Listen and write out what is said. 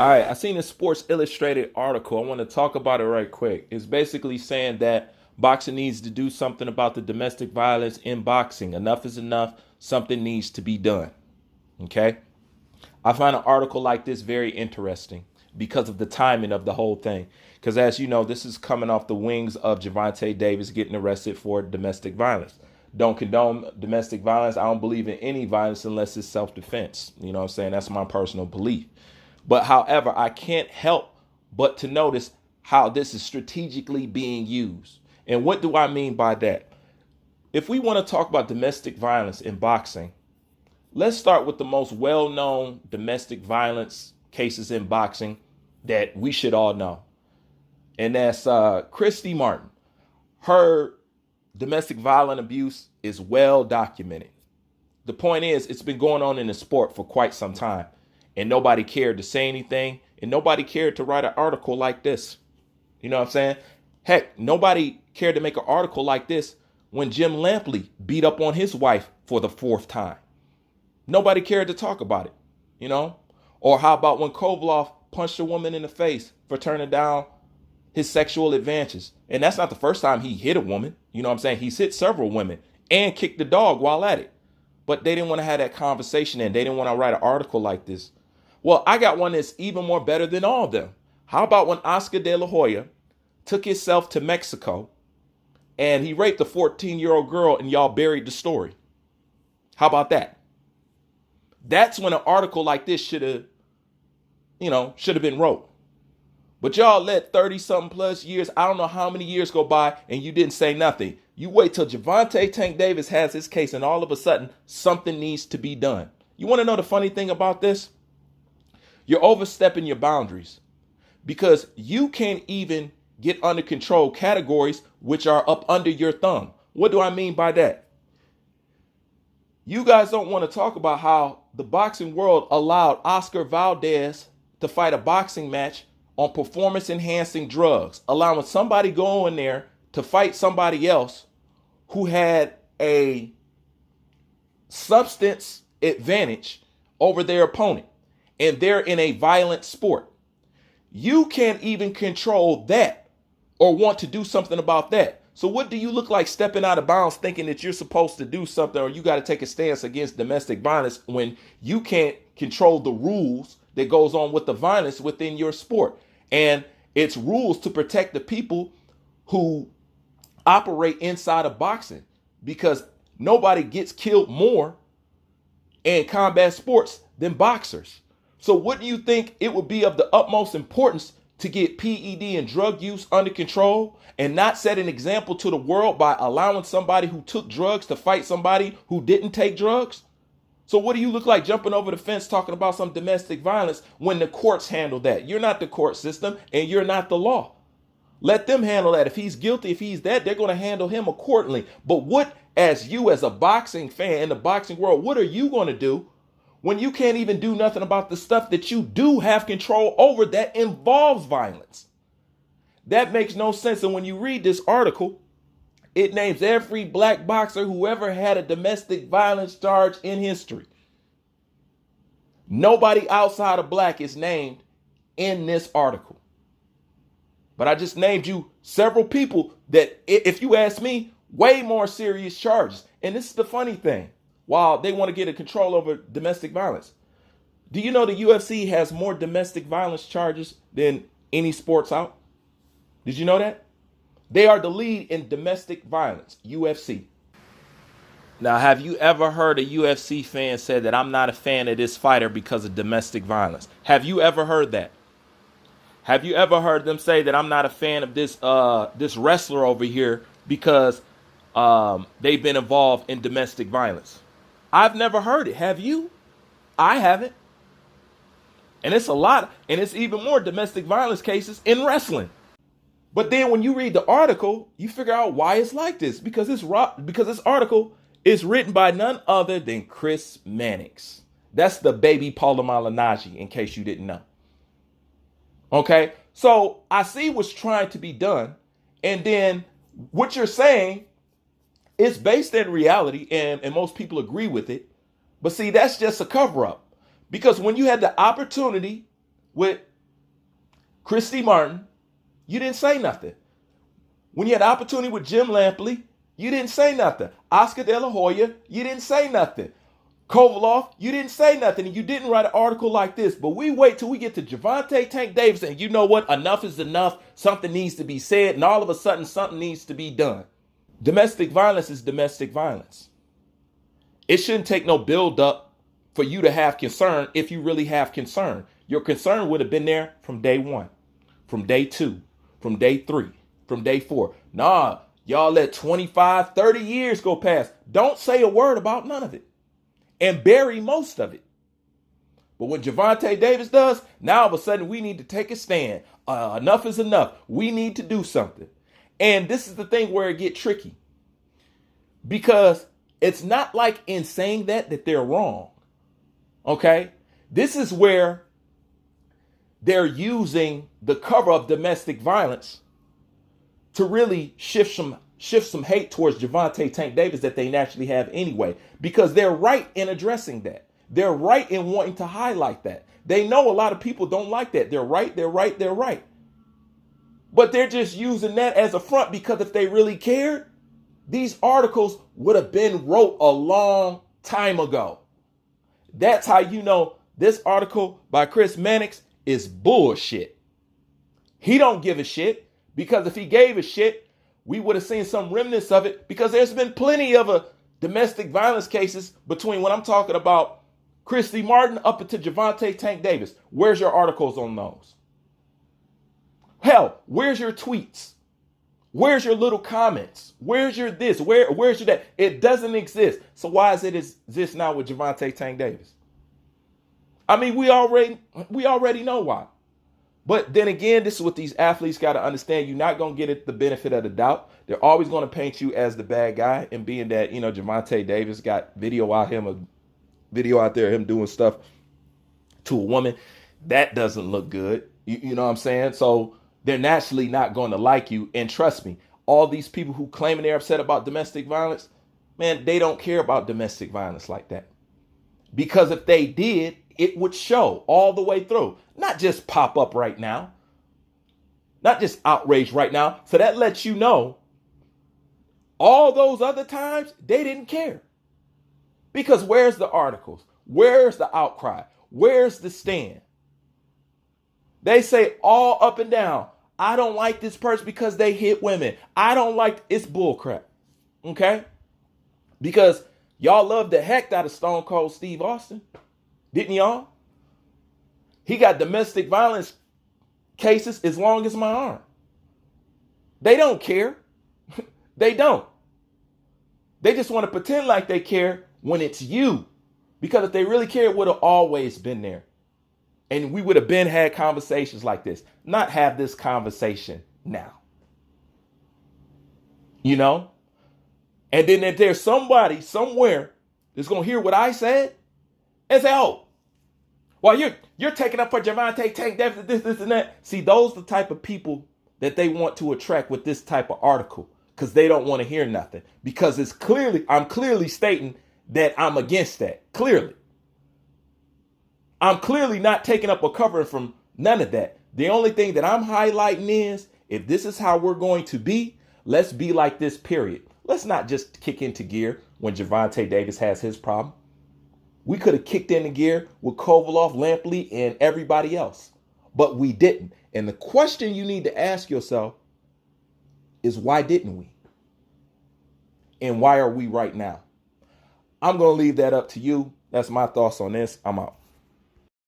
All right, I seen a Sports Illustrated article. I want to talk about it right quick. It's basically saying that boxing needs to do something about the domestic violence in boxing. Enough is enough. Something needs to be done. Okay. I find an article like this very interesting because of the timing of the whole thing. Because as you know, this is coming off the wings of Gervonta Davis getting arrested for domestic violence. Don't condone domestic violence. I don't believe in any violence unless it's self-defense. You know what I'm saying? That's my personal belief. But however, I can't help but to notice how this is strategically being used. And what do I mean by that? If we want to talk about domestic violence in boxing, let's start with the most well-known domestic violence cases in boxing that we should all know. And that's Christy Martin. Her domestic violent abuse is well documented. The point is, it's been going on in the sport for quite some time. And nobody cared to say anything. And nobody cared to write an article like this. You know what I'm saying? Heck, nobody cared to make an article like this when Jim Lampley beat up on his wife for the fourth time. Nobody cared to talk about it, you know? Or how about when Kovaloff punched a woman in the face for turning down his sexual advances? And that's not the first time he hit a woman. You know what I'm saying? He's hit several women and kicked the dog while at it. But they didn't want to have that conversation and they didn't want to write an article like this. Well, I got one that's even more better than all of them. How about when Oscar De La Hoya took himself to Mexico and he raped a 14-year-old girl and y'all buried the story? How about that? That's when an article like this should have been wrote. But y'all let 30 something plus years, I don't know how many years go by and you didn't say nothing. You wait till Gervonta Tank Davis has his case and all of a sudden something needs to be done. You want to know the funny thing about this? You're overstepping your boundaries because you can't even get under control categories which are up under your thumb. What do I mean by that? You guys don't want to talk about how the boxing world allowed Oscar Valdez to fight a boxing match on performance enhancing drugs, allowing somebody go in there to fight somebody else who had a substance advantage over their opponent. And they're in a violent sport. You can't even control that or want to do something about that. So what do you look like stepping out of bounds thinking that you're supposed to do something or you got to take a stance against domestic violence when you can't control the rules that goes on with the violence within your sport? And it's rules to protect the people who operate inside of boxing because nobody gets killed more in combat sports than boxers. So what do you think it would be of the utmost importance to get PED and drug use under control and not set an example to the world by allowing somebody who took drugs to fight somebody who didn't take drugs? So what do you look like jumping over the fence talking about some domestic violence when the courts handle that? You're not the court system and you're not the law. Let them handle that. If he's guilty, if he's that, they're going to handle him accordingly. But what, as you as a boxing fan in the boxing world, what are you going to do when you can't even do nothing about the stuff that you do have control over that involves violence? That makes no sense. And when you read this article, it names every black boxer who ever had a domestic violence charge in history. Nobody outside of black is named in this article. But I just named you several people that, if you ask me, way more serious charges. And this is the funny thing. While they want to get a control over domestic violence, do you know the UFC has more domestic violence charges than any sports out? Did you know that? They are the lead in domestic violence, UFC. Now, have you ever heard a UFC fan say that I'm not a fan of this fighter because of domestic violence? Have you ever heard that? Have you ever heard them say that I'm not a fan of this wrestler over here because they've been involved in domestic violence? I've never heard it. Have you? I haven't. And it's a lot. And it's even more domestic violence cases in wrestling. But then when you read the article, you figure out why it's like this. Because this article is written by none other than Chris Mannix. That's the baby Paula Malignaggi, in case you didn't know. Okay? So I see what's trying to be done. And then what you're saying, it's based in reality, and most people agree with it. But see, that's just a cover-up. Because when you had the opportunity with Christy Martin, you didn't say nothing. When you had the opportunity with Jim Lampley, you didn't say nothing. Oscar De La Hoya, you didn't say nothing. Kovaloff, you didn't say nothing, and you didn't write an article like this. But we wait till we get to Gervonta Tank Davis, and you know what? Enough is enough. Something needs to be said, and all of a sudden, something needs to be done. Domestic violence is domestic violence. It shouldn't take no build up for you to have concern if you really have concern. Your concern would have been there from day one, from day two, from day three, from day four. Nah, y'all let 25, 30 years go past. Don't say a word about none of it and bury most of it. But when Gervonta Davis does, now all of a sudden we need to take a stand. Enough is enough. We need to do something. And this is the thing where it gets tricky. Because it's not like in saying that they're wrong. Okay? This is where they're using the cover of domestic violence to really shift some hate towards Gervonta Tank Davis that they naturally have anyway, because they're right in addressing that. They're right in wanting to highlight that. They know a lot of people don't like that. They're right. But they're just using that as a front, because if they really cared, these articles would have been wrote a long time ago. That's how you know this article by Chris Mannix is bullshit. He don't give a shit, because if he gave a shit, we would have seen some remnants of it, because there's been plenty of domestic violence cases between when I'm talking about Christy Martin up into Gervonta Tank Davis. Where's your articles on those? Hell, where's your tweets? Where's your little comments? Where's your this? Where's your that? It doesn't exist. So why is it exist now with Gervonta Tank Davis? I mean, we already know why. But then again, this is what these athletes got to understand. You're not going to get the benefit of the doubt. They're always going to paint you as the bad guy. And being that, Gervonta Davis got video out there of him doing stuff to a woman, that doesn't look good. You know what I'm saying? So they're naturally not going to like you. And trust me, all these people who claiming they're upset about domestic violence, man, they don't care about domestic violence like that. Because if they did, it would show all the way through. Not just pop up right now. Not just outrage right now. So that lets you know all those other times they didn't care. Because where's the articles? Where's the outcry? Where's the stand? They say all up and down, I don't like this person because they hit women. I don't like, it's bullcrap. Okay? Because y'all loved the heck out of Stone Cold Steve Austin. Didn't y'all? He got domestic violence cases as long as my arm. They don't care. They don't. They just want to pretend like they care when it's you. Because if they really cared, it would have always been there. And we would have had conversations like this. Not have this conversation now. You know? And then if there's somebody somewhere that's going to hear what I said and say, oh, well, you're taking up for Gervonta Tank Davis, this, and that. See, those are the type of people that they want to attract with this type of article, because they don't want to hear nothing. Because I'm clearly stating that I'm against that. Clearly. I'm clearly not taking up or covering from none of that. The only thing that I'm highlighting is, if this is how we're going to be, let's be like this, period. Let's not just kick into gear when Gervonta Davis has his problem. We could have kicked into gear with Kovaloff, Lampley, and everybody else. But we didn't. And the question you need to ask yourself is, why didn't we? And why are we right now? I'm going to leave that up to you. That's my thoughts on this. I'm out.